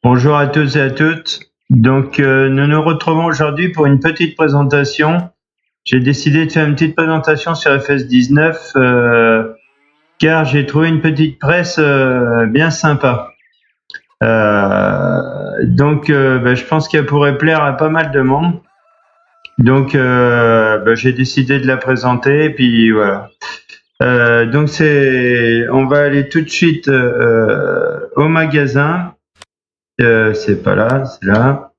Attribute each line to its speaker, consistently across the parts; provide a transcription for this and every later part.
Speaker 1: Bonjour à tous et à toutes. Donc, nous nous retrouvons aujourd'hui pour une petite présentation. J'ai décidé de faire une petite présentation sur FS19 car j'ai trouvé une petite presse bien sympa. Je pense qu'elle pourrait plaire à pas mal de monde. Donc, j'ai décidé de la présenter et puis voilà. On va aller tout de suite au magasin. C'est pas là, c'est là.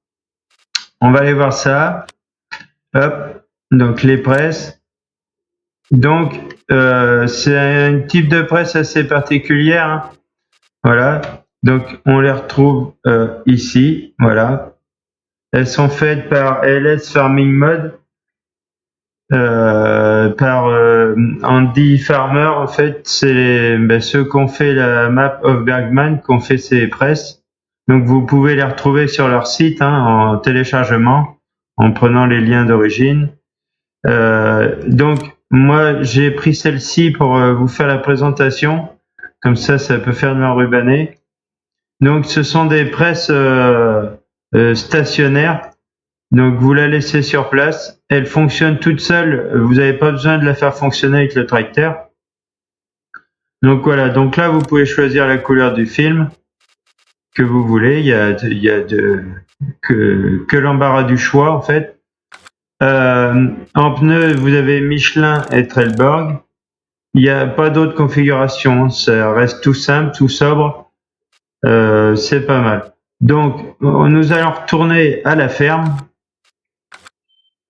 Speaker 1: On va aller voir ça. Hop, donc les presses. Donc, c'est un type de presse assez particulière, hein. Voilà. Donc, on les retrouve ici. Voilà. Elles sont faites par LS Farming Mode, par Andy Farmer. En fait, c'est ceux qui ont fait la map of Bergman, qui ont fait ces presses. Donc, vous pouvez les retrouver sur leur site, hein, en téléchargement, en prenant les liens d'origine. Donc, moi, j'ai pris celle-ci pour vous faire la présentation. Comme ça peut faire de l'enrubanné. Donc, ce sont des presses stationnaires. Donc, vous la laissez sur place. Elle fonctionne toute seule. Vous n'avez pas besoin de la faire fonctionner avec le tracteur. Donc, voilà. Donc là, vous pouvez choisir la couleur du film que vous voulez. Il y a que l'embarras du choix, en fait. En pneus, vous avez Michelin et Trelleborg. Il n'y a pas d'autre configuration. Ça reste tout simple, tout sobre. C'est pas mal. Donc, nous allons retourner à la ferme.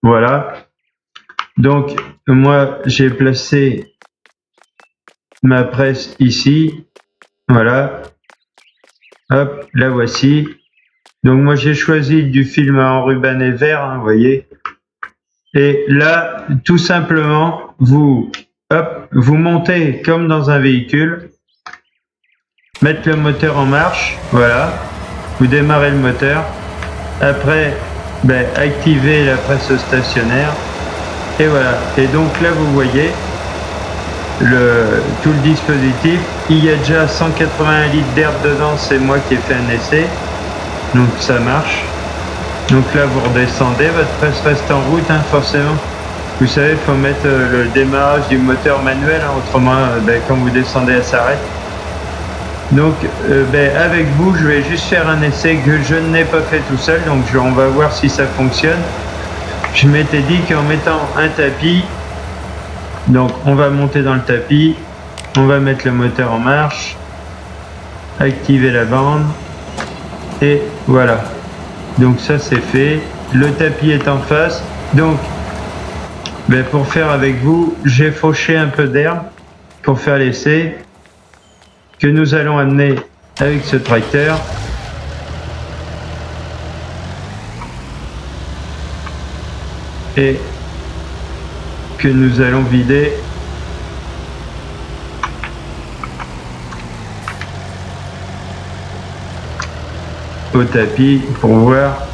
Speaker 1: Voilà. Donc, moi, j'ai placé ma presse ici. Voilà. Hop, la voici. Donc, moi, j'ai choisi du film à enrubanné vert, hein, vous voyez. Et là, tout simplement, vous montez comme dans un véhicule, mettre le moteur en marche, voilà, vous démarrez le moteur, après, activez la presse stationnaire, et voilà. Et donc là, vous voyez tout le dispositif. Il y a déjà 181 litres d'air dedans, c'est moi qui ai fait un essai, donc ça marche. Donc là, vous redescendez, votre presse reste en route, hein, forcément. Vous savez, il faut mettre le démarrage du moteur manuel, hein, autrement, quand vous descendez, elle s'arrête. Donc, avec vous, je vais juste faire un essai que je n'ai pas fait tout seul, donc on va voir si ça fonctionne. Je m'étais dit qu'en mettant un tapis, donc on va monter dans le tapis, on va mettre le moteur en marche, activer la bande, et voilà. Donc ça c'est fait, le tapis est en face. Donc pour faire avec vous, j'ai fauché un peu d'herbe pour faire l'essai que nous allons amener avec ce tracteur. Et que nous allons vider au tapis pour voir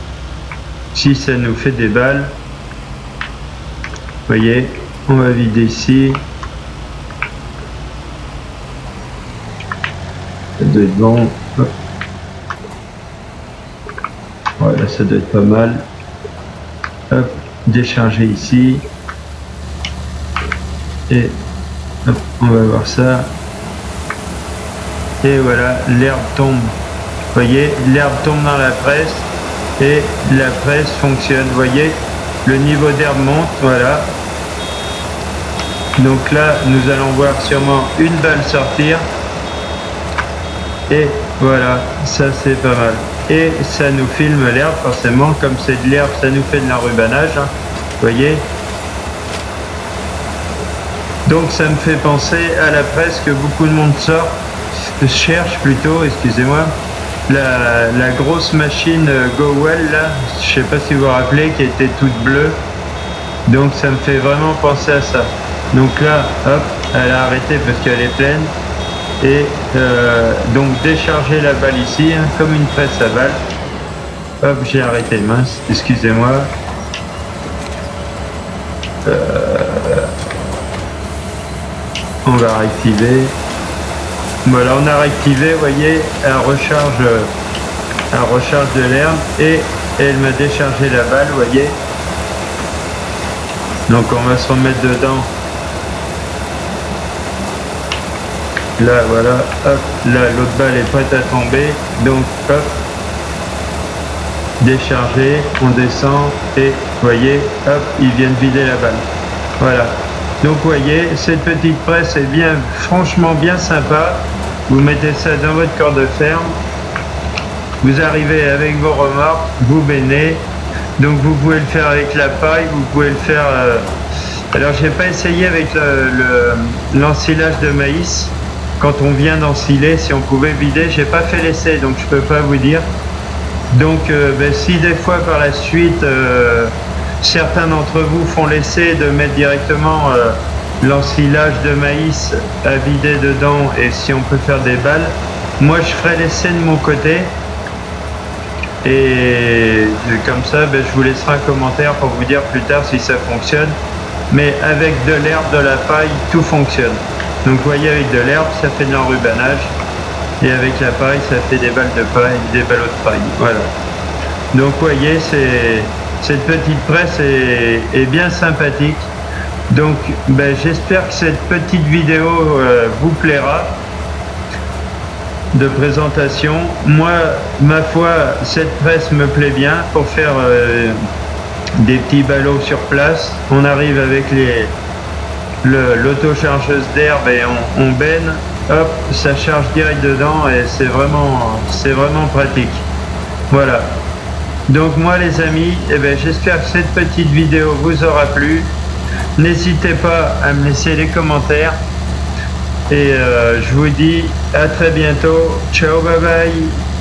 Speaker 1: si ça nous fait des balles. Vous voyez, on va vider ici. Ça doit être bon. Hop. Voilà, ça doit être pas mal. Hop, décharger ici. Et hop, on va voir ça. Et voilà, l'herbe tombe. Vous voyez, l'herbe tombe dans la presse et la presse fonctionne. Vous voyez, le niveau d'herbe monte, voilà. Donc là, nous allons voir sûrement une balle sortir. Et voilà, ça c'est pas mal. Et ça nous filme l'herbe, forcément, comme c'est de l'herbe, ça nous fait de l'enrubanage, hein. Vous voyez. Donc ça me fait penser à la presse que beaucoup de monde cherche plutôt, excusez-moi. La grosse machine Gowell là, je sais pas si vous vous rappelez, qui était toute bleue. Donc ça me fait vraiment penser à ça. Donc là, hop, elle a arrêté parce qu'elle est pleine. Et donc décharger la balle ici, hein, comme une presse à balle. Hop, j'ai arrêté, mince, excusez-moi. On va réactiver. Voilà, on a réactivé, vous voyez, elle recharge Elle recharge de l'herbe et elle m'a déchargé la balle, vous voyez. Donc on va se remettre dedans. Là, voilà, hop, là, l'autre balle est prête à tomber. Donc, hop, décharger, on descend et, vous voyez, hop, ils viennent vider la balle. Voilà. Donc, vous voyez, cette petite presse est bien, franchement bien sympa. Vous mettez ça dans votre corps de ferme. Vous arrivez avec vos remorques, vous baignez. Donc, vous pouvez le faire avec la paille, vous pouvez le faire... Alors, j'ai pas essayé avec l'ensilage de maïs. Quand on vient d'ensiler, si on pouvait vider, j'ai pas fait l'essai, donc je peux pas vous dire. Donc, si des fois par la suite, certains d'entre vous font l'essai de mettre directement l'ensilage de maïs à vider dedans, et si on peut faire des balles, moi je ferai l'essai de mon côté. Et comme ça, je vous laisserai un commentaire pour vous dire plus tard si ça fonctionne. Mais avec de l'herbe, de la paille, tout fonctionne. Donc vous voyez, avec de l'herbe, ça fait de l'enrubanage. Et avec la paille, ça fait des balles de paille, des ballots de paille. Voilà. Donc vous voyez, cette petite presse est bien sympathique. Donc j'espère que cette petite vidéo vous plaira de présentation. Moi, ma foi, cette presse me plaît bien pour faire des petits ballots sur place. On arrive avec l'autochargeuse d'herbe et on baigne, hop, ça charge direct dedans et c'est vraiment pratique. Voilà. Donc moi les amis, j'espère que cette petite vidéo vous aura plu. N'hésitez pas à me laisser les commentaires et je vous dis à très bientôt. Ciao, bye bye.